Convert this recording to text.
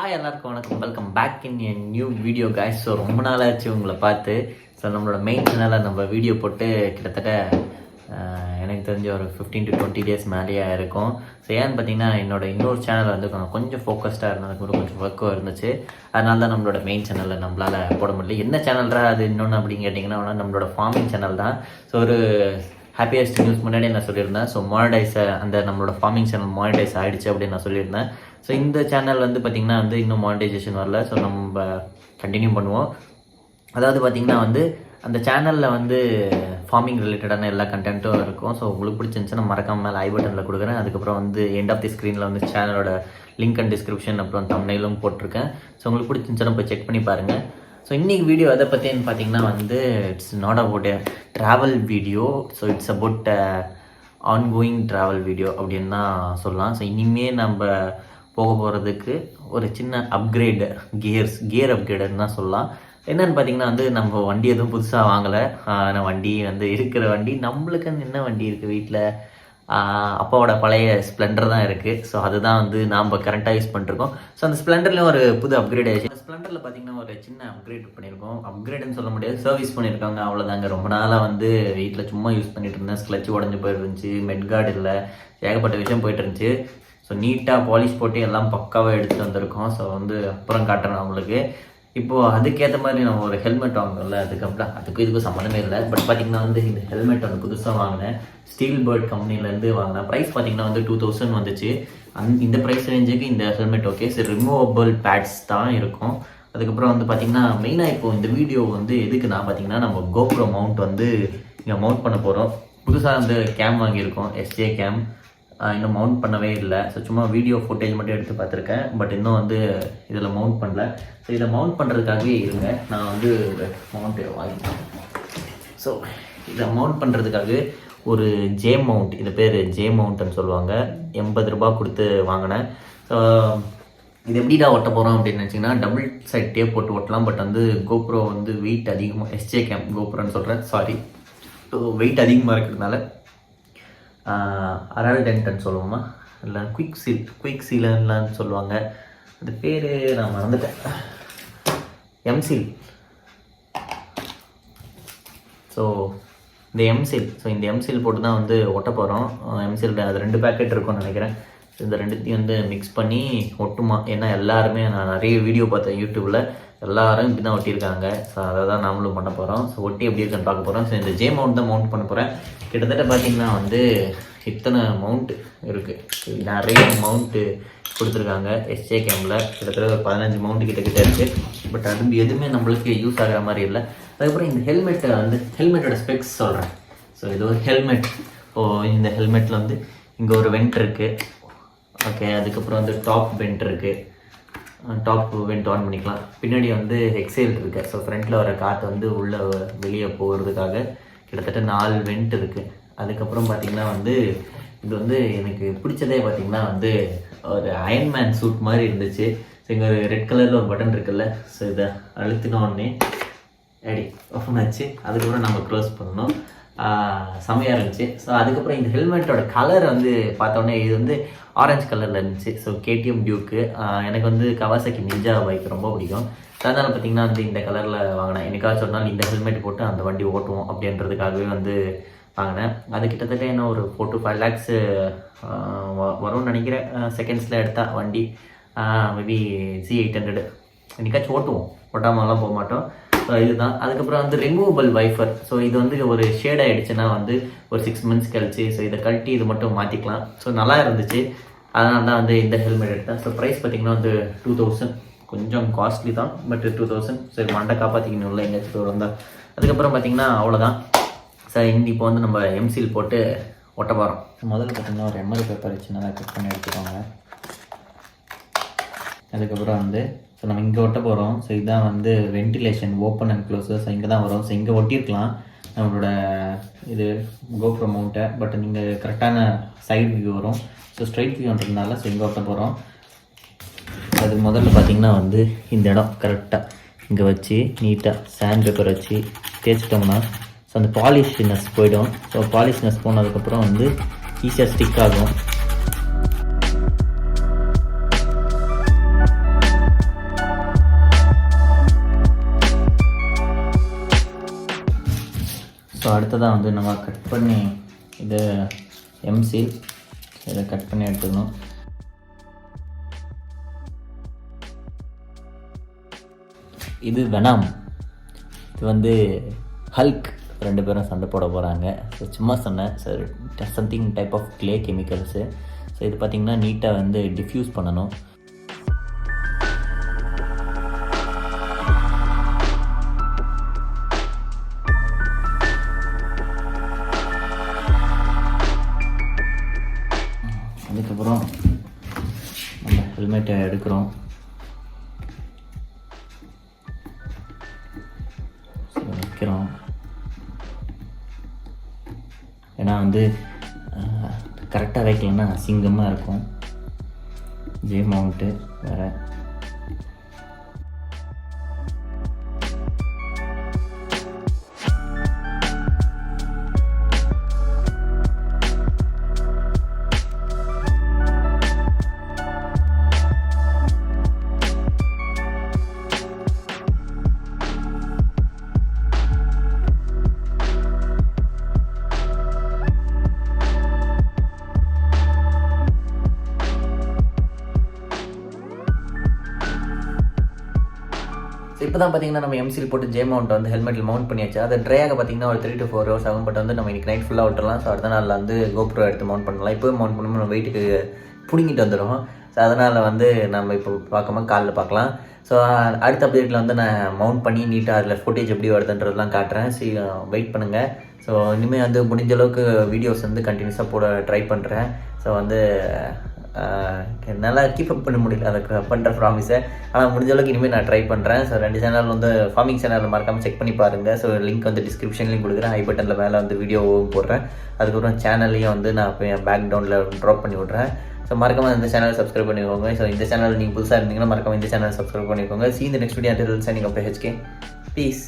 Hi எல்லாருக்கும் வணக்கம், welcome back in a new video guys. So ரொம்ப நாளாச்சு உங்களை பார்த்து. ஸோ நம்மளோட மெயின் சேனலில் நம்ம வீடியோ போட்டு கிட்டத்தட்ட எனக்கு தெரிஞ்ச ஒரு 15 to 20 days மேலேயே இருக்கும். ஸோ ஏன்னு பார்த்தீங்கன்னா என்னோட இன்னொரு சேனல் வந்து கொஞ்சம் ஃபோக்கஸ்டாக இருந்தது, கூட கொஞ்சம் ஒர்க்கும் இருந்துச்சு. அதனால தான் நம்மளோட மெயின் சேனலில் நம்மளால் போட முடியல. என்ன சேனல்ரா அது இன்னொன்று அப்படின்னு கேட்டிங்கன்னா நம்மளோட ஃபார்மிங் சேனல் தான். ஸோ ஒரு ஹாப்பியஸ்ட் நியூஸ் முன்னாடி நான் சொல்லியிருந்தேன். ஸோ மானிடைஸ் அந்த நம்மளோட ஃபார்மிங் சேனல் மானிடைஸ் ஆகிடுச்சு அப்படின்னு நான் சொல்லியிருந்தேன். ஸோ இந்த சேனல் வந்து பார்த்திங்கன்னா இன்னும் மானிடைசேஷன் வரல. ஸோ நம்ம கண்டினியூ பண்ணுவோம். அதாவது பார்த்திங்கன்னா அந்த சேனலில் ஃபார்மிங் ரிலேட்டடான எல்லா கண்டென்ட்டும் இருக்கும். ஸோ உங்களுக்கு பிடிச்சிருந்துச்சுன்னா மறக்காம மேலே ஐ பட்டனில் கொடுக்குறேன். அதுக்கப்புறம் எண்ட் ஆஃப் தி ஸ்க்ரீனில் சேனலோட லிங்க் அண்ட் டிஸ்கிரிப்ஷன் அப்புறம் தம்ப்நெயிலும் போட்டிருக்கேன். ஸோ உங்களுக்கு பிடிச்சிருந்துச்சுன்னா போய் செக் பண்ணி பாருங்கள். ஸோ இன்றைக்கி வீடியோ எதை பற்றின்னு பார்த்தீங்கன்னா it's not about travel video. So it's about ongoing travel video அப்படின்னு தான் சொல்லலாம். ஸோ இனிமேல் நம்ம போக போகிறதுக்கு ஒரு சின்ன அப்கிரேடு கியர் அப்கிரேடுன்னு தான் சொல்லலாம். என்னென்னு பார்த்தீங்கன்னா நம்ம வண்டி எதுவும் புதுசாக வாங்கலை. ஆனால் வண்டி இருக்கிற வண்டி நம்மளுக்கு என்ன வண்டி இருக்குது வீட்டில், அப்பாவோட பழைய ஸ்ப்ளெண்டர் தான் இருக்குது. ஸோ அதுதான் நாம் கரெக்டாக யூஸ் பண்ணிருக்கோம். ஸோ அந்த ஸ்ப்ளெண்டர்லேயும் ஒரு புது அப்கிரேட் ஆகிடுச்சு. அந்த ஸ்ப்ளெண்டரில் பார்த்தீங்கன்னா ஒரு சின்ன அப்கிரேட் பண்ணியிருக்கோம். அப்கிரேடுன்னு சொல்ல முடியாது, சர்வீஸ் பண்ணியிருக்காங்க, அவ்வளோதாங்க. ரொம்ப நாளாக வீட்டில் சும்மா யூஸ் பண்ணிட்டு இருந்தேன். ஸ்க்ளட்ச் உடஞ்சி போயிருந்துச்சு, மெட்கார்டு இல்லை, ஏகப்பட்ட விஷயம் போயிட்டு இருந்துச்சு. ஸோ நீட்டாக பாலிஷ் போட்டு எல்லாம் பக்காவாக எடுத்துகிட்டு வந்திருக்கோம். ஸோ அப்புறம் காட்டுறேன் அவங்களுக்கு. இப்போது அதுக்கேற்ற மாதிரி நம்ம ஒரு ஹெல்மெட் வாங்கணும்ல, அதுக்கும் இதுக்கும் சம்மந்தமே இல்லை. பட் பார்த்திங்கன்னா இந்த ஹெல்மெட் புதுசாக வாங்கினேன். ஸ்டீல் பேர்ட் கம்பெனிலேருந்து வாங்கினேன். ப்ரைஸ் பார்த்திங்கன்னா 2000 வந்துச்சு. இந்த ப்ரைஸ் ரேஞ்சுக்கு இந்த ஹெல்மெட் ஓகே. சரி, ரிமூவபிள் பேட்ஸ் தான் இருக்கும். அதுக்கப்புறம் பார்த்திங்கன்னா மெயினாக இப்போது இந்த வீடியோ எதுக்கு நான் பார்த்திங்கன்னா நம்ம கோப்ரோ மவுண்ட் இங்கே மவுண்ட் பண்ண போகிறோம். புதுசாக கேம் வாங்கியிருக்கோம், எஸ்ஜே கேம். இன்னும் மவுண்ட் பண்ணவே இல்லை. ஸோ சும்மா வீடியோ ஃபுட்டேஜ் மட்டும் எடுத்து பார்த்துருக்கேன். பட் இன்னும் இதில் மவுண்ட் பண்ணல. ஸோ இதை மவுண்ட் பண்ணுறதுக்காகவே இருங்க, நான் மவுண்ட் வாங்கிட்டேன். ஸோ இதை மவுண்ட் பண்ணுறதுக்காக ஒரு ஜே மவுண்ட், இது பேர் ஜே மவுண்ட்னு சொல்லுவாங்க, 80 ரூபா கொடுத்து வாங்கினேன். ஸோ இது எப்படிடா ஒட்ட போகிறோம் அப்படின்னு நினச்சிங்கன்னா டபுள் சைட் டேப் போட்டு ஒட்டலாம். பட் கோப்ரோ வெயிட் அதிகமாக, எஸ்ஜே கேம் கோப்ரோன்னு சொல்கிறேன், சாரி, வெயிட் அதிகமாக இருக்கிறதுனால அரல்டென்ட்னு சொல்லுவோமா, இல்லை குயிக் சீலன்லான்னு சொல்லுவாங்க. அது பேர் நான் மறந்துட்டேன், எம்சீல். ஸோ இந்த எம்சீல், இந்த எம்சீல் போட்டு தான் ஒட்ட போகிறோம். எம்சீல் அது 2 பேக்கெட் இருக்கும்னு நினைக்கிறேன். இந்த ரெண்டுத்தையும் மிக்ஸ் பண்ணி ஒட்டுமா. ஏன்னா எல்லாருமே, நான் நிறைய வீடியோ பார்த்தேன் யூடியூப்பில், எல்லாரும் இப்படி தான் ஒட்டியிருக்காங்க. ஸோ அதை தான் நாமளும் பண்ண போகிறோம். ஸோ ஒட்டி எப்படி இருக்குன்னு பார்க்க போகிறோம். ஸோ இந்த ஜே மவுண்ட் தான் மவுண்ட் பண்ண போகிறேன். கிட்டத்தட்ட பார்த்திங்கன்னா இத்தனை மவுண்ட் இருக்குது, நிறைய மவுண்ட்டு கொடுத்துருக்காங்க எஸ்ஜே கேமில். கிட்டத்தட்ட ஒரு 15 மவுண்ட்டு கிட்ட இருக்குது. பட் எதுவுமே நம்மளுக்கு யூஸ் ஆகிற மாதிரி இல்லை. அதுக்கப்புறம் இந்த ஹெல்மெட்டோட ஸ்பெக்ஸ் சொல்கிறேன். ஸோ இது ஒரு ஹெல்மெட். இந்த ஹெல்மெட்டில் இங்கே ஒரு வெண்ட் இருக்குது, ஓகே. அதுக்கப்புறம் டாப் வெண்ட் இருக்குது, டாப் வெண்ட் ஆன் பண்ணிக்கலாம். பின்னாடி எக்ஸைல் இருக்குது. ஸோ ஃப்ரண்ட்டில் வர காற்று உள்ளே வெளியே போகிறதுக்காக கிட்டத்தட்ட 4 வெண்ட் இருக்குது. அதுக்கப்புறம் பார்த்திங்கன்னா இது எனக்கு பிடிச்சதே பார்த்திங்கன்னா ஒரு அயன்மேன் சூட் மாதிரி இருந்துச்சு. ஸோ இங்கே ஒரு ரெட் கலரில் ஒரு பட்டன் இருக்குல்ல, ஸோ இதை அழுத்தினோடனே ரெடி ஓப்பன் ஆச்சு. அதுக்கப்புறம் நம்ம க்ளோஸ் பண்ணணும். செம்மையாக இருந்துச்சு. ஸோ அதுக்கப்புறம் இந்த ஹெல்மெட்டோட கலர் பார்த்தோன்னே இது ஆரஞ்சு கலரில் இருந்துச்சு. ஸோ கேடிஎம் டியூக்கு. எனக்கு கவாசாக்கி நிஞ்சா பைக் ரொம்ப பிடிக்கும். அதனால் பார்த்திங்கன்னா இந்த கலரில் வாங்கினேன். என்னைக்காச்சும் ஒரு நாள் இந்த ஹெல்மெட் போட்டு அந்த வண்டி ஓட்டுவோம் அப்படின்றதுக்காகவே வாங்கினேன். அது கிட்டத்தட்ட என்ன ஒரு 4 to 5 lakhs வரும்னு நினைக்கிறேன். செகண்ட்ஸில் எடுத்தால் வண்டி மேபி Z800 என்னைக்காச்சும் ஓட்டுவோம், ஓட்டாமலாம் போக மாட்டோம். ஸோ இதுதான். அதுக்கப்புறம் ரிமூவபிள் வைஃபர். ஸோ இது ஒரு ஷேட் ஆகிடுச்சுன்னா ஒரு 6 months கழிச்சு ஸோ இதை கழட்டி இது மட்டும் மாற்றிக்கலாம். ஸோ நல்லா இருந்துச்சு, அதனால தான் இந்த ஹெல்மெட் எடுத்தேன். ஸோ ப்ரைஸ் பார்த்திங்கன்னா 2000, கொஞ்சம் காஸ்ட்லி தான், பட் 2000. ஸோ மண்டை காப்பாற்றிக்கணும்ல எங்கேயாச்சும் வந்தால். அதுக்கப்புறம் பார்த்திங்கன்னா அவ்வளோதான். ஸோ இப்போ நம்ம எம்சீல் போட்டு ஒட்ட போகிறோம். முதல்ல பார்த்திங்கன்னா ஒரு எம்எல் பேப்பர் சின்னதாக கட் பண்ணி எடுத்துக்கோங்க. அதுக்கப்புறம் ஸோ நம்ம இங்கே ஒட்ட போகிறோம். ஸோ இதுதான் ventilation, open and closure. So இங்கே தான் வரும். ஸோ இங்கே ஒட்டியிருக்கலாம் நம்மளோட இது கோப்ரோ மவுண்ட்டை. பட் நீங்கள் கரெக்டான சைடு வியூ வரும். ஸோ ஸ்ட்ரைட் வியூன்றதுனால ஸோ இங்கே ஒட்ட போகிறோம். அது முதல்ல பார்த்திங்கன்னா இந்த இடம் கரெக்டாக இங்கே வச்சு நீட்டாக சாண்ட் பேப்பர் வச்சு தேய்ச்சிட்டோம்னா ஸோ அந்த பாலிஷ்னஸ் போயிடும். ஸோ பாலிஷ்னஸ் போனதுக்கப்புறம் ஈஸியாக ஸ்டிக் ஆகும். ஸோ அடுத்ததாக வந்து நம்ம கட் பண்ணி இது எம்சீல் இதை கட் பண்ணி எடுத்துக்கணும். இது வெனம், இது வந்து ஹல்க், 2 பேரும் சண்டை போட போகிறாங்க. ஸோ சும்மா சொன்னேன். So something type of clay chemicals. So இது பார்த்திங்கன்னா நீட்டாக வந்து டிஃப்யூஸ் பண்ணணும். அதுக்கப்புறம் நம்ம ஹெல்மெட்டை எடுக்கிறோம். வைக்கிறோம். ஏன்னா வந்து கரெக்டாக வைக்கலன்னா அசிங்கமாக இருக்கும். ஜே மவுண்ட்டு வேறு. ஸோ இப்போ தான் பார்த்தீங்கன்னா நம்ம எம்சில் போட்டு ஜே மவுண்ட் வந்து ஹெல்மெட்டில் மவுண்ட் பண்ணியாச்சு. அது ட்ரையாக பார்த்தீங்கன்னா ஒரு 3 to 4 hours ஆகும். பட் வந்து நம்ம இன்றைக்கி நைட் ஃபுல்லாக விட்டுறலாம். ஸோ அடுத்த நாளில் வந்து கோப்ரோ எடுத்து மவுண்ட் பண்ணலாம். இப்போ மவுண்ட் பண்ணும்போது நம்ம வெயிட்டுக்கு பிடிங்கிட்டு வந்துடும். ஸோ அதனால் வந்து நம்ம இப்போ பார்க்காம காலில் பார்க்கலாம். ஸோ அடுத்த அப்டேட்டில் வந்து நான் மவுண்ட் பண்ணி நீட்டாக அதில் ஃபுட்டேஜ் எப்படி வருதுன்றதுலாம் காட்டுறேன். ஸோ வெயிட் பண்ணுங்கள். ஸோ இனிமேல் வந்து முடிஞ்ச அளவுக்கு வீடியோஸ் வந்து கண்டினியூஸாக போட ட்ரை பண்ணுறேன். ஸோ வந்து நல்லா கீப் அப் பண்ண முடியல அதை பண்ணுற ப்ராமிஸை. ஆனால் முடிஞ்ச அளவுக்கு இனிமேல் நான் ட்ரை பண்ணுறேன். ஸோ 2 சேனல் வந்து ஃபார்மிங் சேனலில் மறக்காமல் செக் பண்ணி பாருங்கள். ஸோ லிங்க் வந்து டிஸ்கிரிப்ஷன்லையும் கொடுக்குறேன், ஐ பட்டனில் மேலே வந்து வீடியோவும் போடுறேன். அதுக்கப்புறம் சேனல்லையும் வந்து நான் இப்போ என் பேக்ரவுண்டில் ட்ராப் பண்ணி விட்றேன். ஸோ மறக்காமல் இந்த சேனலை சப்ஸ்கிரைப் பண்ணிக்கோங்க. ஸோ இந்த சேனல் நீங்கள் புதுசாக இருந்தீங்கன்னா மறக்காமல் இந்த சேனலை சப்ஸ்கிரைப் பண்ணிக்கோங்க. See you in the next video. Until then, signing off, HK. Peace.